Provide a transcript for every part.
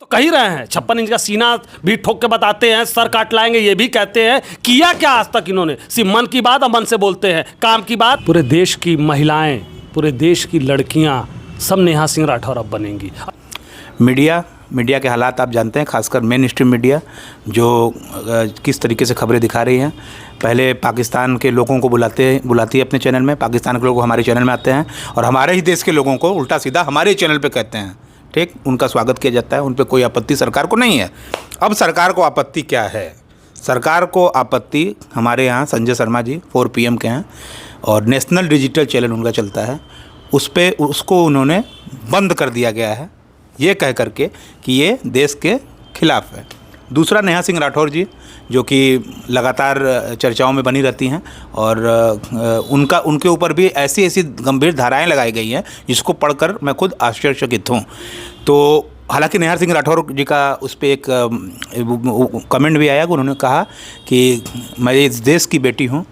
तो कह ही रहे हैं 56 इंच का सीना भी ठोक के बताते हैं, सर काट लाएंगे ये भी कहते हैं। किया क्या आज तक इन्होंने? सिर्फ मन की बात और मन से बोलते हैं, काम की बात। पूरे देश की महिलाएं, पूरे देश की लड़कियां सब नेहा सिंह राठौर अब बनेंगी। मीडिया के हालात आप जानते हैं, खासकर मेन स्ट्रीम मीडिया जो किस तरीके से खबरें दिखा रही हैं। पहले पाकिस्तान के लोगों को बुलाती है अपने चैनल में, पाकिस्तान के लोग हमारे चैनल में आते हैं और हमारे ही देश के लोगों को उल्टा सीधा हमारे चैनल पे कहते हैं। ठीक, उनका स्वागत किया जाता है, उन पर कोई आपत्ति सरकार को नहीं है। अब सरकार को आपत्ति क्या है? सरकार को आपत्ति हमारे यहाँ संजय शर्मा जी 4 PM के हैं और नेशनल डिजिटल चैनल उनका चलता है, उसको उन्होंने बंद कर दिया गया है ये कह करके कि ये देश के खिलाफ है। दूसरा, नेहा सिंह राठौर जी जो कि लगातार चर्चाओं में बनी रहती हैं और उनके ऊपर भी ऐसी गंभीर धाराएं लगाई गई हैं जिसको पढ़कर मैं खुद आश्चर्यचकित हूँ। तो हालांकि नेहा सिंह राठौर जी का उस पर एक कमेंट भी आया कि उन्होंने कहा कि मैं इस देश की बेटी हूँ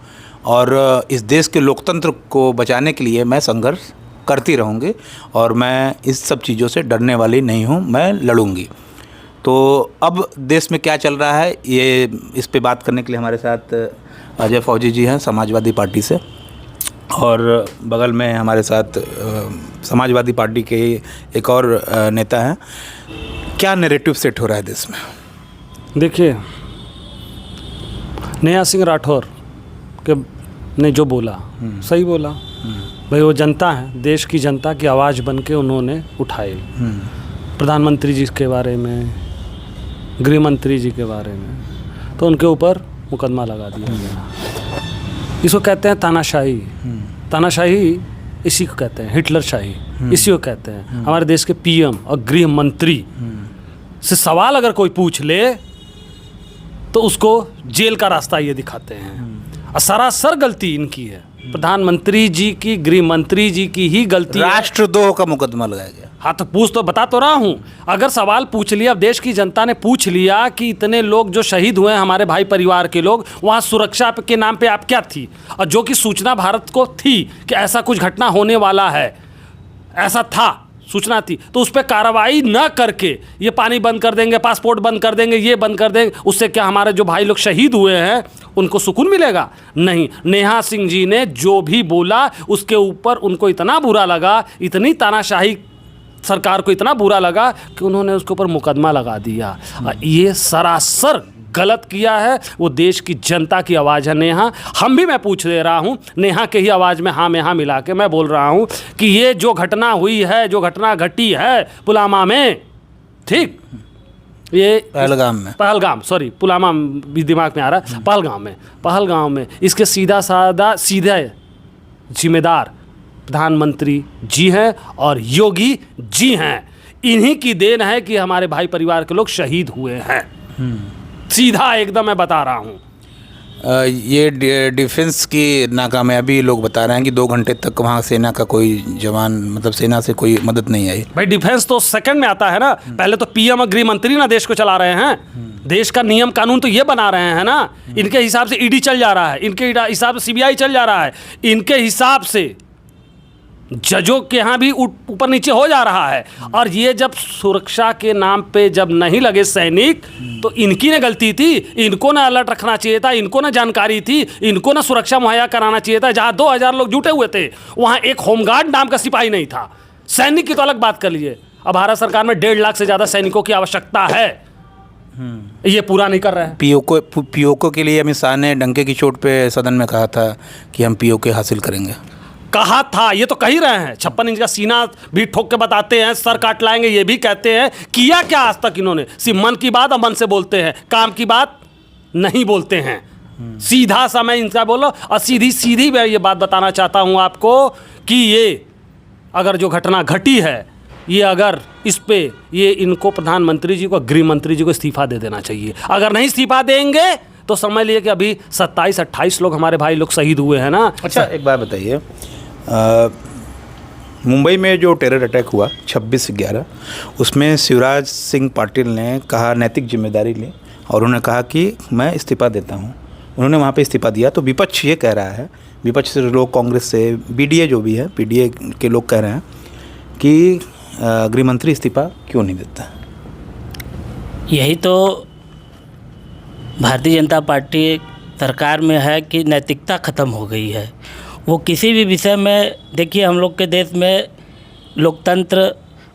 और इस देश के लोकतंत्र को बचाने के लिए मैं संघर्ष करती रहूँगी और मैं इस सब चीज़ों से डरने वाली नहीं हूँ, मैं लड़ूंगी। तो अब देश में क्या चल रहा है ये इस पे बात करने के लिए हमारे साथ अजय फौजी जी हैं समाजवादी पार्टी से, और बगल में हमारे साथ समाजवादी पार्टी के एक और नेता हैं। क्या नैरेटिव सेट हो रहा है देश में? देखिए, नेहा सिंह राठौर के ने जो बोला सही बोला भाई। वो जनता है, देश की जनता की आवाज़ बन के उन्होंने उठाई। प्रधानमंत्री जी के बारे में, गृह मंत्री जी के बारे में, तो उनके ऊपर मुकदमा लगा दिया गया। इसको कहते हैं तानाशाही। तानाशाही इसी को कहते हैं, हिटलरशाही इसी को कहते हैं। हमारे देश के PM और गृह मंत्री से सवाल अगर कोई पूछ ले तो उसको जेल का रास्ता ये दिखाते हैं। और सरासर गलती इनकी है, प्रधानमंत्री जी की, गृह मंत्री जी की ही गलती। राष्ट्रद्रोह का मुकदमा लगाया गया। हाँ, तो बता तो रहा हूँ। अगर सवाल पूछ लिया, अब देश की जनता ने पूछ लिया कि इतने लोग जो शहीद हुए हैं हमारे भाई परिवार के लोग, वहाँ सुरक्षा के नाम पे आप क्या थी? और जो कि सूचना भारत को थी कि ऐसा कुछ घटना होने वाला है, ऐसा था, सूचना थी, तो उस पर कार्रवाई न करके ये पानी बंद कर देंगे, पासपोर्ट बंद कर देंगे, ये बंद कर देंगे, उससे क्या हमारे जो भाई लोग शहीद हुए हैं उनको सुकून मिलेगा? नहीं। नेहा सिंह जी ने जो भी बोला उसके ऊपर उनको इतना बुरा लगा, इतनी तानाशाही सरकार को इतना बुरा लगा कि उन्होंने उसके ऊपर मुकदमा लगा दिया। ये सरासर गलत किया है। वो देश की जनता की आवाज़ है नेहा। मैं पूछ ले रहा हूँ, नेहा के ही आवाज़ में हाँ में हाँ मिला के मैं बोल रहा हूँ कि ये जो घटना हुई है, जो घटना घटी है पुलवामा में, ठीक, ये पहलगाम सॉरी, पुलवामा भी दिमाग में आ रहा है, पहलगाम में इसके सीधे जिम्मेदार प्रधानमंत्री जी हैं और योगी जी हैं। इन्हीं की देन है कि हमारे भाई परिवार के लोग शहीद हुए हैं। सीधा एकदम मैं बता रहा हूँ। ये डिफेंस की नाकामयाबी लोग बता रहे हैं कि 2 घंटे तक वहाँ सेना का कोई जवान, मतलब सेना से कोई मदद नहीं आई। भाई डिफेंस तो सेकंड में आता है ना, पहले तो PM और गृह मंत्री ना देश को चला रहे हैं। देश का नियम कानून तो ये बना रहे हैं ना। इनके हिसाब से ED चल जा रहा है, इनके हिसाब से CBI चल जा रहा है, इनके हिसाब से जजों के यहाँ भी ऊपर नीचे हो जा रहा है। और ये जब सुरक्षा के नाम पे जब नहीं लगे सैनिक, तो इनकी ने गलती थी। इनको ना अलर्ट रखना चाहिए था, इनको ना जानकारी थी, इनको ना सुरक्षा मुहैया कराना चाहिए था। जहाँ 2000 लोग जुटे हुए थे वहाँ एक होमगार्ड नाम का सिपाही नहीं था। सैनिक की तो अलग बात कर लीजिए। अब भारत सरकार में 1.5 लाख से ज़्यादा सैनिकों की आवश्यकता है, ये पूरा नहीं कर रहे हैं। POK के लिए अमित शाह ने डंके की चोट पे सदन में कहा था कि हम POK हासिल करेंगे। कहा था, ये तो कह ही रहे हैं। 56 इंच का सीना भी ठोक के बताते हैं, सर काट लाएंगे ये भी कहते हैं। किया क्या आज तक इन्होंने? सिर्फ मन की बात और मन से बोलते हैं, काम की बात नहीं बोलते हैं। सीधा सा मैं इनका बोलो और सीधी मैं ये बात बताना चाहता हूँ आपको कि ये अगर जो घटना घटी है, ये अगर इस पे ये इनको प्रधानमंत्री जी को, गृह मंत्री जी को इस्तीफा दे देना चाहिए। अगर नहीं इस्तीफा देंगे तो समझ लिए कि अभी 27-28 लोग हमारे भाई लोग शहीद हुए हैं ना। अच्छा, एक बात बताइए, मुंबई में जो टेरर अटैक हुआ 26/11, उसमें शिवराज सिंह पाटिल ने कहा, नैतिक जिम्मेदारी ली और उन्होंने कहा कि मैं इस्तीफा देता हूँ। उन्होंने वहाँ पे इस्तीफा दिया। तो विपक्ष ये कह रहा है, विपक्ष से लोग, कांग्रेस से, BDA जो भी है, PDA के लोग कह रहे हैं कि गृह मंत्री इस्तीफा क्यों नहीं देता? यही तो भारतीय जनता पार्टी सरकार में है कि नैतिकता ख़त्म हो गई है। वो किसी भी विषय में, देखिए हम लोग के देश में लोकतंत्र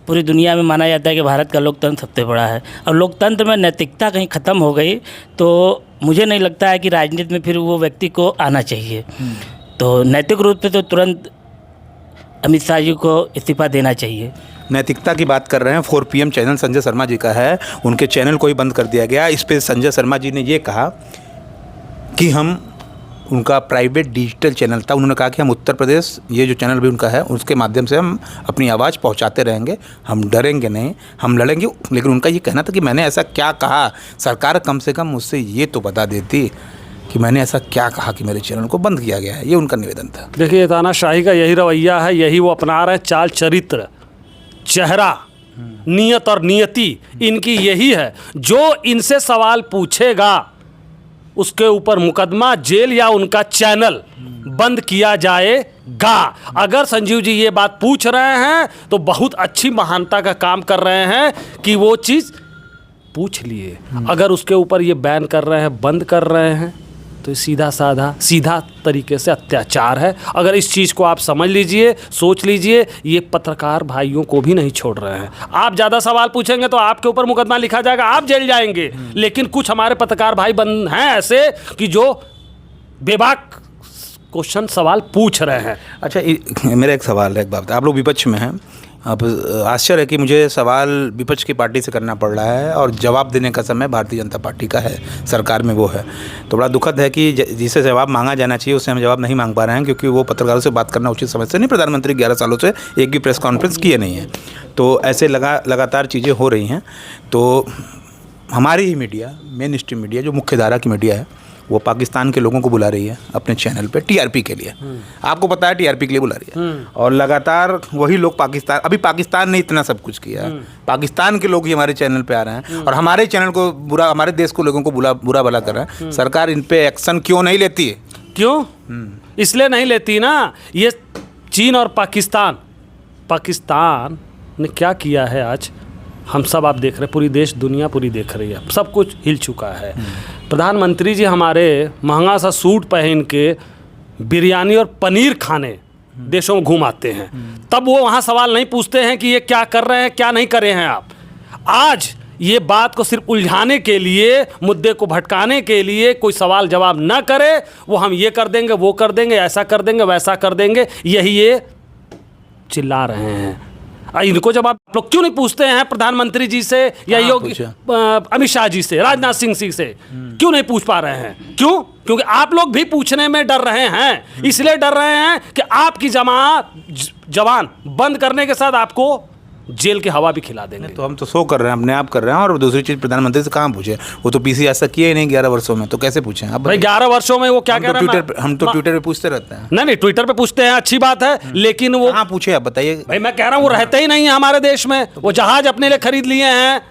पूरी दुनिया में माना जाता है कि भारत का लोकतंत्र सबसे बड़ा है, और लोकतंत्र में नैतिकता कहीं ख़त्म हो गई तो मुझे नहीं लगता है कि राजनीति में फिर वो व्यक्ति को आना चाहिए। तो नैतिक रूप से तो तुरंत अमित शाह जी को इस्तीफा देना चाहिए। नैतिकता की बात कर रहे हैं, 4 PM चैनल संजय शर्मा जी का है, उनके चैनल को ही बंद कर दिया गया। इस पर संजय शर्मा जी ने ये कहा कि हम, उनका प्राइवेट डिजिटल चैनल था, उन्होंने कहा कि हम उत्तर प्रदेश, ये जो चैनल भी उनका है, उसके माध्यम से हम अपनी आवाज़ पहुंचाते रहेंगे, हम डरेंगे नहीं, हम लड़ेंगे। लेकिन उनका ये कहना था कि मैंने ऐसा क्या कहा, सरकार कम से कम मुझसे ये तो बता देती कि मैंने ऐसा क्या कहा कि मेरे चैनल को बंद किया गया है। ये उनका निवेदन था। देखिए, तानाशाही का यही रवैया है, यही वो अपना रहे हैं, चाल चरित्र, चेहरा, नियत और नियति इनकी यही है। जो इनसे सवाल पूछेगा उसके ऊपर मुकदमा, जेल या उनका चैनल बंद किया जाएगा। अगर संजीव जी ये बात पूछ रहे हैं तो बहुत अच्छी महानता का काम कर रहे हैं कि वो चीज़ पूछ लिए। अगर उसके ऊपर ये बैन कर रहे हैं, बंद कर रहे हैं, तो सीधा तरीके से अत्याचार है। अगर इस चीज़ को आप समझ लीजिए, सोच लीजिए, ये पत्रकार भाइयों को भी नहीं छोड़ रहे हैं। आप ज़्यादा सवाल पूछेंगे तो आपके ऊपर मुकदमा लिखा जाएगा, आप जेल जाएंगे। लेकिन कुछ हमारे पत्रकार भाई बन हैं ऐसे कि जो बेबाक क्वेश्चन सवाल पूछ रहे हैं। अच्छा, मेरा एक सवाल है, एक बात, आप लोग विपक्ष में हैं, अब आश्चर्य है कि मुझे सवाल विपक्ष की पार्टी से करना पड़ रहा है और जवाब देने का समय भारतीय जनता पार्टी का है, सरकार में वो है। तो बड़ा दुखद है कि जिसे जवाब मांगा जाना चाहिए उससे हम जवाब नहीं मांग पा रहे हैं, क्योंकि वो पत्रकारों से बात करना उचित समझते नहीं। प्रधानमंत्री 11 सालों से एक भी प्रेस कॉन्फ्रेंस किए नहीं है, तो ऐसे लगातार चीज़ें हो रही हैं। तो हमारी ही मीडिया, मेन स्ट्रीम मीडिया, जो मुख्य धारा की मीडिया है, वो पाकिस्तान के लोगों को बुला रही है अपने चैनल पे TRP के लिए। आपको पता है TRP के लिए बुला रही है, और लगातार वही लोग पाकिस्तान ने इतना सब कुछ किया, पाकिस्तान के लोग ही हमारे चैनल पे आ रहे हैं और हमारे चैनल को बुरा, हमारे देश को लोगों को बुरा भला कर रहे हैं। सरकार इन पे एक्शन क्यों नहीं लेती है? क्यों? इसलिए नहीं लेती ना, ये चीन और पाकिस्तान ने क्या किया है आज हम सब आप देख रहे हैं, पूरी देश दुनिया पूरी देख रही है, सब कुछ हिल चुका है। प्रधानमंत्री जी हमारे महंगा सा सूट पहन के बिरयानी और पनीर खाने देशों में घुमाते हैं, तब वो वहाँ सवाल नहीं पूछते हैं कि ये क्या कर रहे हैं, क्या नहीं कर रहे हैं आप। आज ये बात को सिर्फ उलझाने के लिए, मुद्दे को भटकाने के लिए कोई सवाल जवाब ना करे, वो हम ये कर देंगे, वो कर देंगे, ऐसा कर देंगे, वैसा कर देंगे, यही ये चिल्ला रहे हैं। इनको जब आप लोग क्यों नहीं पूछते हैं प्रधानमंत्री जी से या योगी अमित शाह जी से, राजनाथ सिंह जी से क्यों नहीं पूछ पा रहे हैं? क्यों? क्योंकि आप लोग भी पूछने में डर रहे हैं। इसलिए डर रहे हैं कि आपकी जवान बंद करने के साथ आपको जेल की हवा भी खिला देंगे। तो हम तो शो कर रहे हैं, अपने आप कर रहे हैं। और दूसरी चीज़, प्रधानमंत्री से कहाँ पूछे? वो तो PC ऐसा किया ही नहीं 11 वर्षों में, तो कैसे पूछें? अब भाई 11 वर्षों में वो क्या कह रहे हैं? हम तो ट्विटर पे पूछते रहते हैं। नहीं, ट्विटर पे पूछते हैं, अच्छी बात है, लेकिन वो कहाँ पूछे आप बताइए? भाई मैं कह रहा हूँ वो रहते ही नहीं है हमारे देश में। वो जहाज अपने लिए खरीद लिए हैं,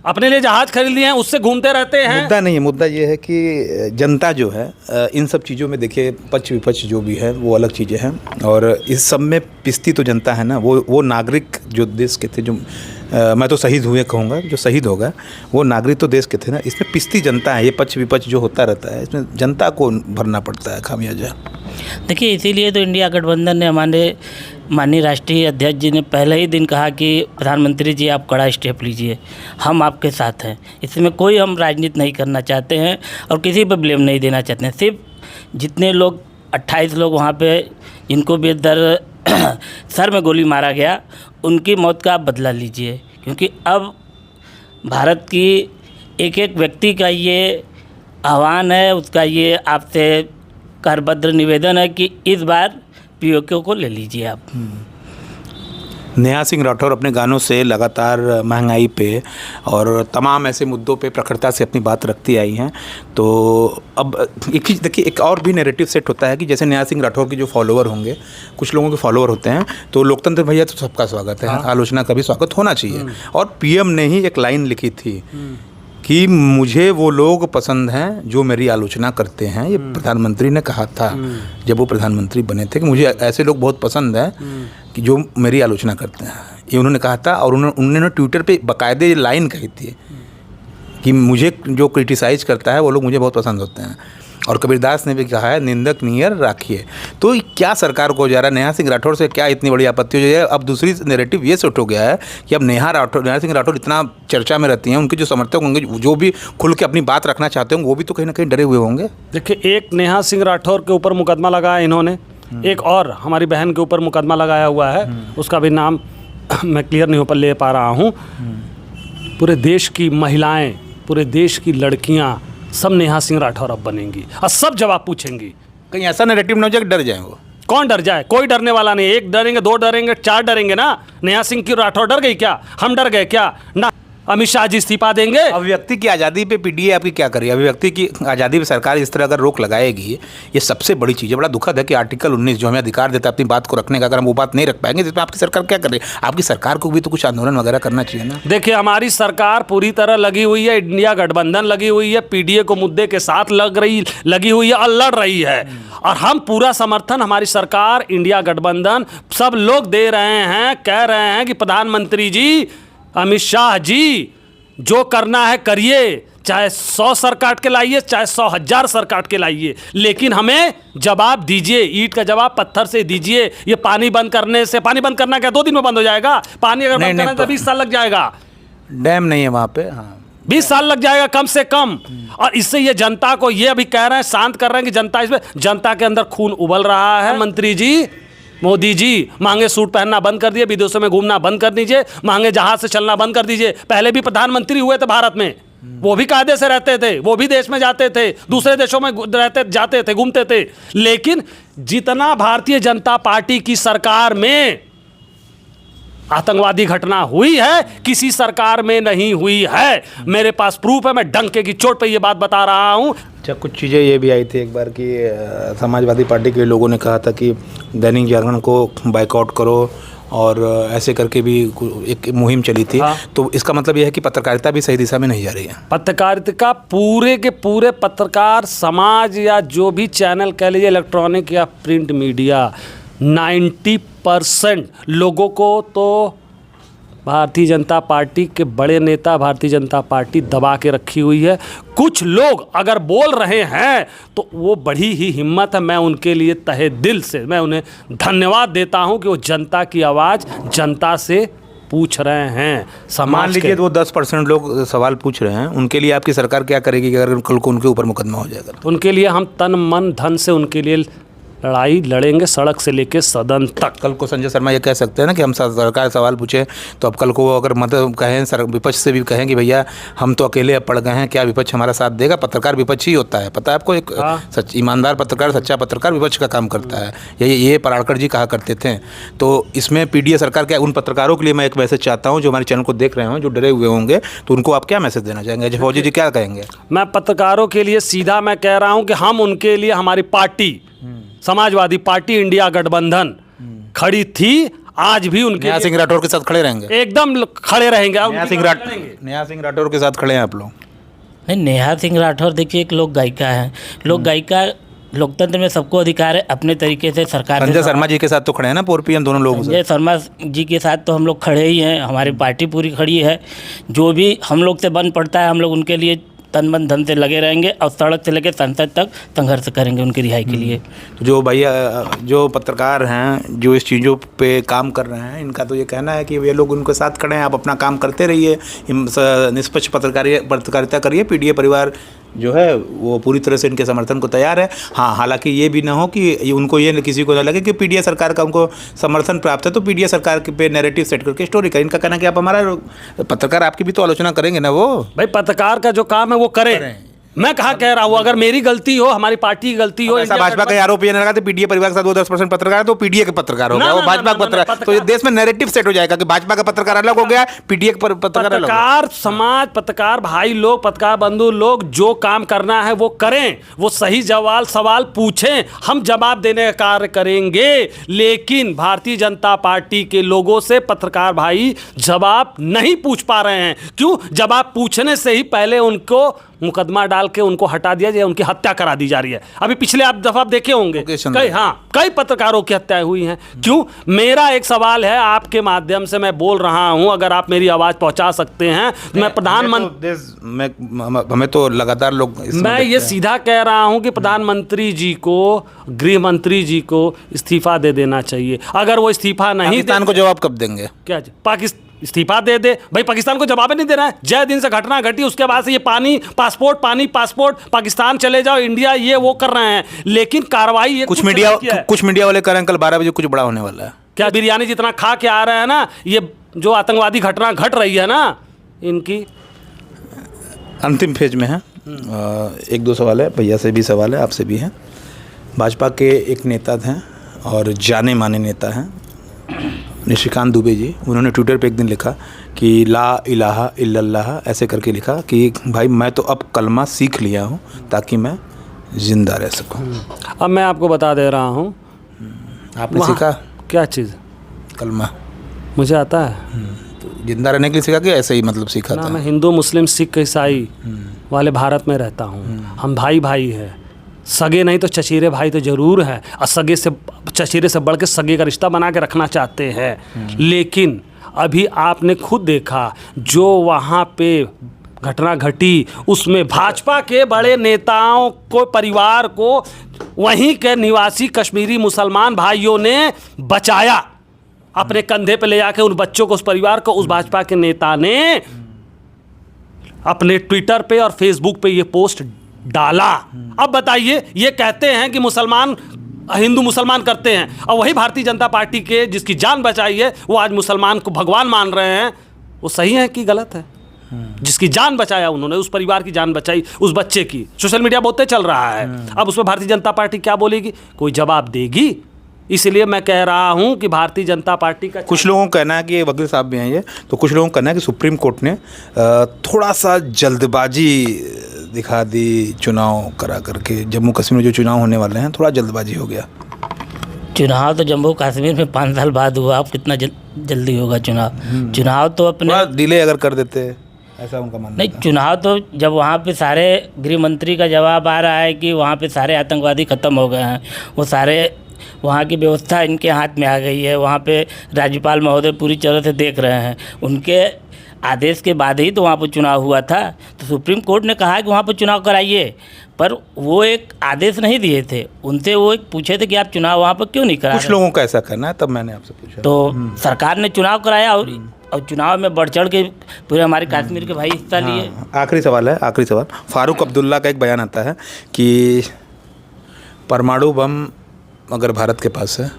अपने लिए जहाज खरीद लिए हैं, उससे घूमते रहते हैं। मुद्दा नहीं है, मुद्दा ये है कि जनता जो है इन सब चीज़ों में, देखिए पक्ष विपक्ष जो भी है वो अलग चीज़ें हैं, और इस सब में पिसती तो जनता है ना। वो नागरिक जो देश के थे, जो मैं तो शहीद हुए कहूँगा, जो शहीद हो गए वो नागरिक तो देश के थे ना। इसमें पिसती जनता है, ये पक्ष विपक्ष जो होता रहता है, इसमें जनता को भरना पड़ता है खामियाजा। देखिए, इसीलिए तो इंडिया गठबंधन ने हमारे माननीय राष्ट्रीय अध्यक्ष जी ने पहले ही दिन कहा कि प्रधानमंत्री जी आप कड़ा स्टेप लीजिए, हम आपके साथ हैं। इसमें कोई हम राजनीति नहीं करना चाहते हैं और किसी पर ब्लेम नहीं देना चाहते हैं। सिर्फ जितने लोग 28 लोग वहाँ पे जिनको भी सर में गोली मारा गया, उनकी मौत का आप बदला लीजिए, क्योंकि अब भारत की एक एक व्यक्ति का ये आह्वान है, उसका ये आपसे करभद्र निवेदन है कि इस बार POK को ले लीजिए आप। नेहा सिंह राठौर अपने गानों से लगातार महंगाई पे और तमाम ऐसे मुद्दों पे प्रखरता से अपनी बात रखती आई हैं। तो अब एक चीज़ देखिए, एक और भी नैरेटिव सेट होता है कि जैसे नेहा सिंह राठौर के जो फॉलोअर होंगे, कुछ लोगों के फॉलोअर होते हैं, तो लोकतंत्र भैया तो सबका स्वागत है, आलोचना का भी स्वागत होना चाहिए। और PM ने ही एक लाइन लिखी थी कि मुझे वो लोग पसंद हैं जो मेरी आलोचना करते हैं। ये प्रधानमंत्री ने कहा था जब वो प्रधानमंत्री बने थे कि मुझे ऐसे लोग बहुत पसंद हैं कि जो मेरी आलोचना करते हैं, ये उन्होंने कहा था। और उन्होंने ट्विटर पे बाकायदे लाइन कही थी कि मुझे जो क्रिटिसाइज करता है वो लोग मुझे बहुत पसंद होते हैं। और कबीरदास ने भी कहा है, निंदक नियर राखिए। तो क्या सरकार को जा रहा है, नेहा सिंह राठौर से क्या इतनी बड़ी आपत्ति हो जाए? अब दूसरी नैरेटिव ये सेट हो गया है कि अब नेहा सिंह राठौर इतना चर्चा में रहती हैं, उनके जो समर्थक होंगे, जो भी खुल के अपनी बात रखना चाहते होंगे, वो भी तो कहीं ना कहीं डरे हुए होंगे। देखिए, एक नेहा सिंह राठौर के ऊपर मुकदमा लगाया इन्होंने, एक और हमारी बहन के ऊपर मुकदमा लगाया हुआ है, उसका भी नाम मैं क्लियर नहीं हो ले पा रहा हूँ। पूरे देश की महिलाएं, पूरे देश की लड़कियां सब नेहा सिंह राठौर अब बनेंगी और सब जवाब पूछेंगी। कहीं ऐसा नैरेटिव ना हो जाए कि डर जाए वो। कौन डर जाए? कोई डरने वाला नहीं। एक डरेंगे, दो डरेंगे, चार डरेंगे ना। नेहा सिंह की राठौर डर गई क्या? हम डर गए क्या? ना। अमित शाह जी इस्तीफा देंगे। अभिव्यक्ति की आज़ादी पे पीडीए आपकी क्या करेगी? अभिव्यक्ति की आज़ादी पे सरकार इस तरह अगर रोक लगाएगी, ये सबसे बड़ी चीज़ है। बड़ा दुखद है कि आर्टिकल 19 जो हमें अधिकार देता है अपनी बात को रखने का, अगर हम वो बात नहीं रख पाएंगे, जिसमें आपकी सरकार क्या कर रही है? आपकी सरकार को भी तो कुछ आंदोलन वगैरह करना चाहिए ना। देखिए, हमारी सरकार पूरी तरह लगी हुई है, इंडिया गठबंधन लगी हुई है, पीडीए को मुद्दे के साथ लगी हुई है और लड़ रही है। और हम पूरा समर्थन, हमारी सरकार, इंडिया गठबंधन, सब लोग दे रहे हैं, कह रहे हैं कि प्रधानमंत्री जी, अमित शाह जी, जो करना है करिए, चाहे 100 सर काट के लाइए, चाहे 100,000 सर काट के लाइए, लेकिन हमें जवाब दीजिए। ईंट का जवाब पत्थर से दीजिए। ये पानी बंद करने से, पानी बंद करना क्या 2 दिन में बंद हो जाएगा? पानी अगर बंद करना तो 20 साल लग जाएगा। डैम नहीं है वहाँ पे। हाँ, 20 साल लग जाएगा कम से कम। और इससे ये जनता को ये अभी कह रहे हैं, शांत कर रहे हैं कि जनता इसमें, जनता के अंदर खून उबल रहा है। मंत्री जी, मोदी जी, महंगे सूट पहनना बंद कर दिए, विदेशों में घूमना बंद कर दीजिए, महंगे जहाज से चलना बंद कर दीजिए। पहले भी प्रधानमंत्री हुए थे भारत में, वो भी कायदे से रहते थे, वो भी देश में जाते थे, दूसरे देशों में जाते थे, घूमते थे। लेकिन जितना भारतीय जनता पार्टी की सरकार में आतंकवादी घटना हुई है, किसी सरकार में नहीं हुई है। मेरे पास प्रूफ है, मैं डंके की चोट पे ये बात बता रहा हूं। अच्छा, कुछ चीज़ें ये भी आई थी एक बार कि समाजवादी पार्टी के लोगों ने कहा था कि दैनिक जागरण को बाइकआउट करो, और ऐसे करके भी एक मुहिम चली थी। हाँ। तो इसका मतलब यह है कि पत्रकारिता भी सही दिशा में नहीं जा रही है। पत्रकारिता पूरे के पूरे पत्रकार समाज, या जो भी चैनल कह लीजिए, इलेक्ट्रॉनिक या प्रिंट मीडिया, 90% लोगों को तो भारतीय जनता पार्टी के बड़े नेता, भारतीय जनता पार्टी दबा के रखी हुई है। कुछ लोग अगर बोल रहे हैं तो वो बड़ी ही हिम्मत है। मैं उनके लिए तहे दिल से मैं उन्हें धन्यवाद देता हूं कि वो जनता की आवाज़ जनता से पूछ रहे हैं। मान लीजिए वो 10% लोग सवाल पूछ रहे हैं, उनके लिए आपकी सरकार क्या करेगी अगर कल को उनके ऊपर मुकदमा हो जाएगा? तो उनके लिए हम तन मन धन से उनके लिए लड़ाई लड़ेंगे, सड़क से लेकर सदन तक। कल को संजय शर्मा ये कह सकते हैं ना कि हम सरकार सवाल पूछे, तो अब कल को वो अगर मतलब कहें, विपक्ष से भी कहें कि भैया हम तो अकेले अब पड़ गए हैं, क्या विपक्ष हमारा साथ देगा? पत्रकार विपक्ष ही होता है, पता है आपको। एक ईमानदार पत्रकार, सच्चा पत्रकार विपक्ष का काम करता है। ये पराड़कर जी कहा करते थे। तो इसमें पीडीए सरकार क्या, उन पत्रकारों के लिए मैं एक मैसेज चाहता हूँ जो हमारे चैनल को देख रहे हों, जो डरे हुए होंगे, तो उनको आप क्या मैसेज देना चाहेंगे? फौजी जी क्या कहेंगे? मैं पत्रकारों के लिए सीधा मैं कह रहा हूँ कि हम उनके लिए, हमारी पार्टी समाजवादी पार्टी इंडिया गठबंधन खड़ी थी, आज भी उनके नेहा सिंह राठौर के साथ खड़े रहेंगे, एकदम खड़े रहेंगे। नेहा सिंह राठौर के साथ खड़े हैं आप लोग? नहीं, नेहा सिंह राठौर देखिए एक लोक गायिका है। लोक गायिका, लोकतंत्र में सबको अधिकार है अपने तरीके से सरकार। संजय शर्मा जी के साथ तो खड़े हैं ना, पोरपी, हम दोनों लोग। संजय शर्मा जी के साथ तो हम लोग खड़े ही हैं, हमारी पार्टी पूरी खड़ी है। जो भी हम लोग से बन पड़ता है, हम लोग उनके लिए तन मन धन से लगे रहेंगे और सड़क से लेकर संसद तक संघर्ष करेंगे उनकी रिहाई के लिए। तो जो भैया, जो पत्रकार हैं, जो इस चीज़ों पे काम कर रहे हैं, इनका तो ये कहना है कि ये लोग उनके साथ खड़े हैं, आप अपना काम करते रहिए, निष्पक्ष पत्रकारिता करिए। पीडीए परिवार जो है वो पूरी तरह से इनके समर्थन को तैयार है। हाँ, हालांकि ये भी ना हो कि उनको ये किसी को ना लगे कि पीडीए सरकार का उनको समर्थन प्राप्त है तो पीडीए सरकार पे नैरेटिव सेट करके स्टोरी का। इनका कहना कि आप हमारा पत्रकार, आपकी भी तो आलोचना करेंगे ना। वो भाई पत्रकार का जो काम है वो करें। मैं कहाँ कह रहा हूँ, अगर मेरी गलती हो, हमारी पार्टी की गलती हो, ऐसा भाजपा का आरोप ये लगा पीडीए परिवार के साथ वो 10% पत्रकार है तो पीडीए के पत्रकार हो गया, वो भाजपा का पत्रकार। तो ये देश में नैरेटिव सेट हो जाएगा कि भाजपा का पत्रकार अलग हो गया, पीडीए का पत्रकार अलग। पत्रकार समाज, पत्रकार भाई लोग, पत्रकार बंधु लोग जो काम करना है वो करें, वो सही सवाल पूछें, हम जवाब देने का कार्य करेंगे। लेकिन भारतीय जनता पार्टी के लोगों से पत्रकार भाई जवाब नहीं पूछ पा रहे हैं। क्यों? जवाब पूछने से ही पहले उनको मुकदमा डाल के उनको हटा दिया जाए, उनकी हत्या करा दी जा रही है। अभी पिछले आप दफा आप देखे होंगे कई पत्रकारों की हत्याएं हुई हैं। क्यों? मेरा एक सवाल है, आपके माध्यम से मैं बोल रहा हूं, अगर आप मेरी आवाज पहुंचा सकते हैं, मैं प्रधानमंत्री, हमें तो लगातार लोग मैं ये सीधा कह रहा हूं कि प्रधानमंत्री जी को, गृह मंत्री जी को इस्तीफा दे देना चाहिए। अगर वो इस्तीफा नहीं, पाकिस्तान को जवाब कब देंगे? क्या पाकिस्तान इस्तीफा दे दे भाई? पाकिस्तान को जवाब नहीं देना है। जय दिन से घटना घटी, उसके बाद से ये पानी पासपोर्ट पाकिस्तान चले जाओ, इंडिया ये वो कर रहे हैं, लेकिन कार्रवाई ये कुछ मीडिया वाले कर रहे हैं कल 12 बजे कुछ बड़ा होने वाला है। क्या बिरयानी जितना खा के आ रहे हैं ना, ये जो आतंकवादी घटना घट रही है ना, इनकी अंतिम फेज में है। एक दो सवाल है, भैया से भी सवाल है, आपसे भी है। भाजपा के एक नेता हैं और जाने माने नेता हैं निशिकांत दुबे जी, उन्होंने ट्विटर पे एक दिन लिखा कि ला इलाहा इल्लल्लाह, ऐसे करके लिखा कि भाई मैं तो अब कलमा सीख लिया हूँ ताकि मैं ज़िंदा रह सकूँ। अब मैं आपको बता दे रहा हूँ, आपने सीखा क्या चीज़? कलमा मुझे आता है। तो जिंदा रहने के लिए सीखा कि ऐसे ही मतलब सीखा था? मैं हिंदू मुस्लिम सिख ईसाई वाले भारत में रहता हूँ। हम भाई भाई हैं, सगे नहीं तो चचेरे भाई तो जरूर हैं, और सगे से चचेरे से बढ़ के सगे का रिश्ता बना के रखना चाहते हैं। लेकिन अभी आपने खुद देखा जो वहाँ पे घटना घटी, उसमें भाजपा के बड़े नेताओं को, परिवार को, वहीं के निवासी कश्मीरी मुसलमान भाइयों ने बचाया, अपने कंधे पे ले जाके उन बच्चों को, उस परिवार को, उस भाजपा के नेता ने अपने ट्विटर पे और फेसबुक पे ये पोस्ट डाला। अब बताइए, ये कहते हैं कि मुसलमान हिंदू मुसलमान करते हैं, और वही भारतीय जनता पार्टी के जिसकी जान बचाई है वो आज मुसलमान को भगवान मान रहे हैं। वो सही है कि गलत है? जिसकी जान बचाया उन्होंने, उस परिवार की जान बचाई, उस बच्चे की, सोशल मीडिया बहुत चल रहा है। अब उसमें भारतीय जनता पार्टी क्या बोलेगी? कोई जवाब देगी? इसलिए मैं कह रहा हूं कि भारतीय जनता पार्टी का, कुछ लोगों का कहना है कि ये वकील साहब भी हैं ये, तो कुछ लोगों का कहना है कि सुप्रीम कोर्ट ने थोड़ा सा जल्दबाजी दिखा दी चुनाव करा करके। जम्मू कश्मीर में जो चुनाव होने वाले हैं, थोड़ा जल्दबाजी हो गया। चुनाव तो जम्मू कश्मीर में 5 साल बाद हुआ, अब कितना जल्दी होगा चुनाव? चुनाव तो अपने डिले अगर कर देते, ऐसा उनका मानना नहीं। चुनाव तो जब वहाँ पे सारे गृह मंत्री का जवाब आ रहा है कि वहाँ पे सारे आतंकवादी ख़त्म हो गए हैं, वो सारे वहाँ की व्यवस्था इनके हाथ में आ गई है, वहाँ पे राज्यपाल महोदय पूरी तरह से देख रहे हैं, उनके आदेश के बाद ही तो वहाँ पर चुनाव हुआ था। तो सुप्रीम कोर्ट ने कहा कि वहाँ पर चुनाव कराइए, पर वो एक आदेश नहीं दिए थे, उनसे वो एक पूछे थे कि आप चुनाव वहाँ पर क्यों नहीं करा? कुछ लोगों का ऐसा कहना है, तब मैंने आपसे पूछा। तो सरकार ने चुनाव कराया और चुनाव में बढ़ चढ़ के पूरे हमारे कश्मीर के भाई हिस्सा लिए। आखिरी सवाल है, आखिरी सवाल। फारूक अब्दुल्ला का एक बयान आता है कि परमाणु बम अगर भारत के पास है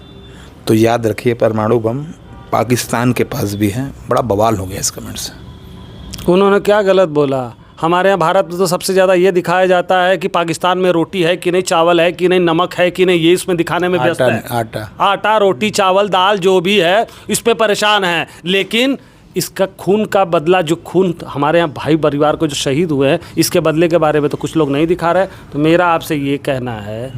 तो याद रखिए परमाणु बम पाकिस्तान के पास भी है। बड़ा बवाल हो गया इस कमेंट से। उन्होंने क्या गलत बोला? हमारे यहाँ भारत में तो सबसे ज़्यादा ये दिखाया जाता है कि पाकिस्तान में रोटी है कि नहीं, चावल है कि नहीं, नमक है कि नहीं, ये इसमें दिखाने में व्यस्त है। आटा रोटी चावल दाल जो भी है इस पे परेशान है। लेकिन इसका खून का बदला, जो खून हमारे यहाँ भाई परिवार को जो शहीद हुए हैं, इसके बदले के बारे में तो कुछ लोग नहीं दिखा रहे। तो मेरा आपसे ये कहना है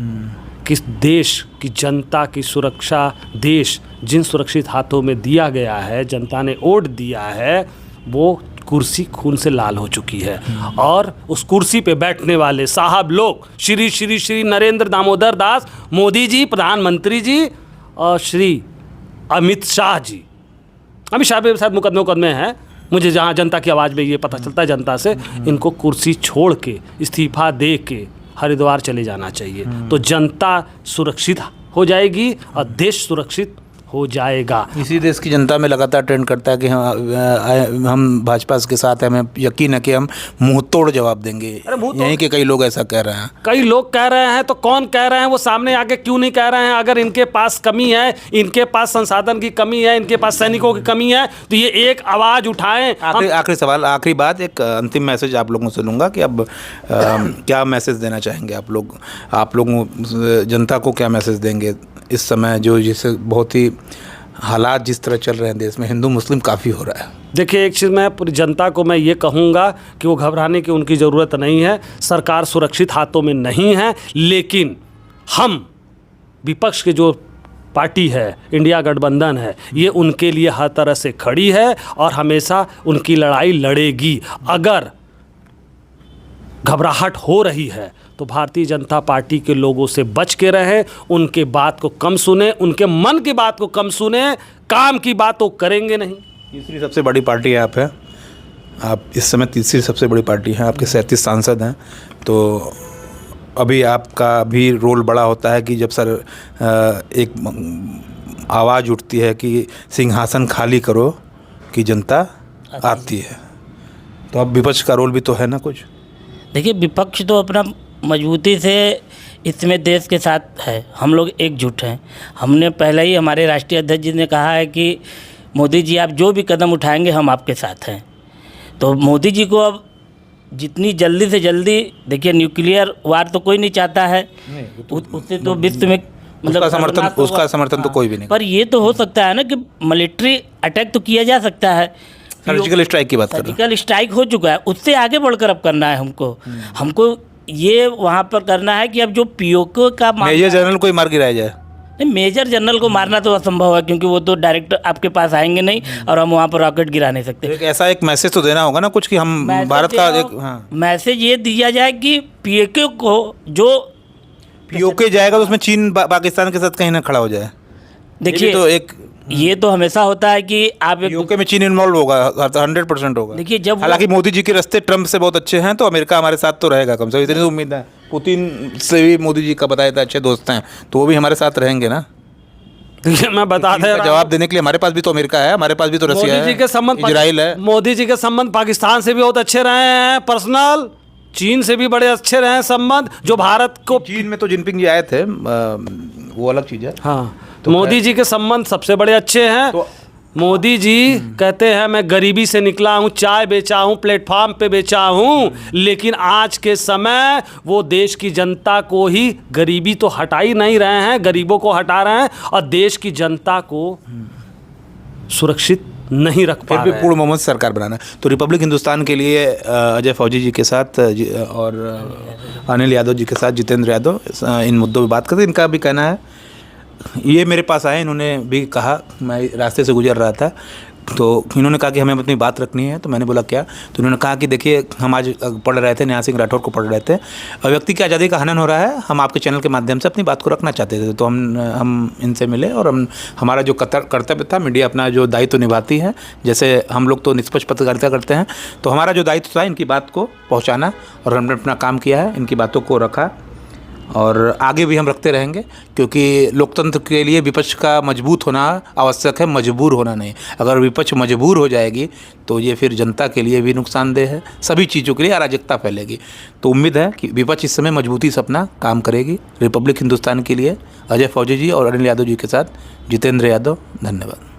कि देश की जनता की सुरक्षा, देश जिन सुरक्षित हाथों में दिया गया है, जनता ने वोट दिया है, वो कुर्सी खून से लाल हो चुकी है। और उस कुर्सी पे बैठने वाले साहब लोग, श्री श्री श्री नरेंद्र दामोदर दास मोदी जी, प्रधानमंत्री जी, और श्री अमित शाह जी, अमित शाह भी शायद मुकदमे हैं, मुझे जहाँ जनता की आवाज़ में ये पता चलता है जनता से, इनको कुर्सी छोड़ के इस्तीफा दे के हरिद्वार चले जाना चाहिए। तो जनता सुरक्षित हो जाएगी और देश सुरक्षित हो जाएगा। इसी देश की जनता में लगातार ट्रेंड करता है कि हम भाजपा के साथ हैं, हमें यकीन है कि हम मुंह तोड़ जवाब देंगे। यहीं के कई लोग ऐसा कह रहे हैं। कई लोग कह रहे हैं, तो कौन कह रहे हैं वो सामने आके क्यों नहीं कह रहे हैं? अगर इनके पास कमी है, इनके पास संसाधन की कमी है, इनके पास सैनिकों की कमी है, तो ये एक आवाज़ उठाएं। आखिरी सवाल, आखिरी बात, एक अंतिम मैसेज आप लोगों से लूँगा कि अब क्या मैसेज देना चाहेंगे आप लोग जनता को? क्या मैसेज देंगे इस समय जो जिससे बहुत ही हालात जिस तरह चल रहे हैं देश में, हिंदू मुस्लिम काफ़ी हो रहा है? देखिए, एक चीज़ मैं पूरी जनता को मैं ये कहूँगा कि वो घबराने की उनकी ज़रूरत नहीं है। सरकार सुरक्षित हाथों में नहीं है, लेकिन हम विपक्ष के जो पार्टी है, इंडिया गठबंधन है, ये उनके लिए हर तरह से खड़ी है और हमेशा उनकी लड़ाई लड़ेगी। अगर घबराहट हो रही है तो भारतीय जनता पार्टी के लोगों से बच के रहें, उनके बात को कम सुने, उनके मन की बात को कम सुने, काम की बात तो करेंगे नहीं। तीसरी सबसे बड़ी पार्टी आप है, आप इस समय तीसरी सबसे बड़ी पार्टी है, आपके 37 सांसद हैं, तो अभी आपका भी रोल बड़ा होता है कि जब सर एक आवाज़ उठती है कि सिंहासन खाली करो कि जनता आती है, तो अब विपक्ष का रोल भी तो है ना कुछ। देखिए, विपक्ष तो अपना मजबूती से इसमें देश के साथ है, हम लोग एकजुट हैं। हमने पहले ही हमारे राष्ट्रीय अध्यक्ष जी ने कहा है कि मोदी जी आप जो भी कदम उठाएंगे हम आपके साथ हैं। तो मोदी जी को अब जितनी जल्दी से जल्दी, देखिए न्यूक्लियर वार तो कोई नहीं चाहता है, उससे तो विश्व में उसका समर्थन तो कोई भी नहीं, पर ये तो हो सकता है ना कि मिलिट्री अटैक तो किया जा सकता है। सर्जिकल स्ट्राइक की बात कर रहे हैं। सर्जिकल स्ट्राइक हो चुका है, उससे आगे बढ़कर अब करना है हमको ये वहाँ पर करना है कि अब जो पीओके का मेजर जनरल कोई मार गिराया जाए। नहीं, मेजर जनरल को मारना तो असंभव है, क्योंकि वो तो डायरेक्ट आपके पास आएंगे नहीं और हम वहाँ पर रॉकेट गिरा नहीं सकते। एक ऐसा एक मैसेज तो देना होगा ना कुछ कि हम भारत का एक मैसेज ये दिया जाए कि पीओके को जो पीओके जाएगा तो उसमें चीन पाकिस्तान के साथ कहीं ना खड़ा हो जाए। देखिए, तो एक ये तो हमेशा होता है कि आप यूके में चीन इन्वॉल्व होगा, 100% होगा। देखिए, जब हालांकि मोदी जी के रास्ते ट्रम्प से बहुत अच्छे हैं, तो अमेरिका हमारे साथ तो रहेगा कम से कम, इतनी तो उम्मीद है। पुतिन से भी मोदी जी का बताया था अच्छे दोस्त हैं, तो वो भी हमारे साथ रहेंगे ना। मैं बता दे रहा जवाब देने के लिए हमारे पास भी तो अमेरिका है, हमारे पास भी तो रसिया है, मोदी जी के संबंध इजराइल है। मोदी जी के संबंध पाकिस्तान से भी बहुत अच्छे रहे हैं पर्सनल, चीन से भी बड़े अच्छे रहे हैं संबंध, जो भारत को चीन में तो जिनपिंग जी आए थे, वो अलग चीज़ है। हाँ, तो मोदी जी के संबंध सबसे बड़े अच्छे हैं। तो मोदी जी कहते हैं मैं गरीबी से निकला हूँ, चाय बेचा हूँ, प्लेटफॉर्म पे बेचा हूँ, लेकिन आज के समय वो देश की जनता को ही, गरीबी तो हटा ही नहीं रहे हैं, गरीबों को हटा रहे हैं और देश की जनता को सुरक्षित नहीं रख पा रहे हैं। पूर्ण बहुमत सरकार बनाना है। तो रिपब्लिक हिंदुस्तान के लिए अजय फौजी जी के साथ और अनिल यादव जी के साथ जितेंद्र यादव इन मुद्दों पर बात करते हैं। इनका भी कहना है, ये मेरे पास आए, इन्होंने भी कहा, मैं रास्ते से गुजर रहा था तो इन्होंने कहा कि हमें अपनी बात रखनी है। तो मैंने बोला क्या? तो इन्होंने कहा कि देखिए, हम आज पढ़ रहे थे, न्याय सिंह राठौर को पढ़ रहे थे, व्यक्ति की आज़ादी का हनन हो रहा है, हम आपके चैनल के माध्यम से अपनी बात को रखना चाहते थे। तो हम इनसे मिले और हमारा जो कर्तव्य था, मीडिया अपना जो दायित्व निभाती है, जैसे हम लोग तो निष्पक्ष पत्रकारिता करते हैं, तो हमारा जो दायित्व था इनकी बात को पहुँचाना, और हमने अपना काम किया है, इनकी बातों को रखा और आगे भी हम रखते रहेंगे, क्योंकि लोकतंत्र के लिए विपक्ष का मजबूत होना आवश्यक है, मजबूर होना नहीं। अगर विपक्ष मजबूर हो जाएगी तो ये फिर जनता के लिए भी नुकसानदेह है, सभी चीज़ों के लिए अराजकता फैलेगी। तो उम्मीद है कि विपक्ष इस समय मजबूती से अपना काम करेगी। रिपब्लिक हिंदुस्तान के लिए अजय फौजी जी और अनिल यादव जी के साथ जितेंद्र यादव, धन्यवाद।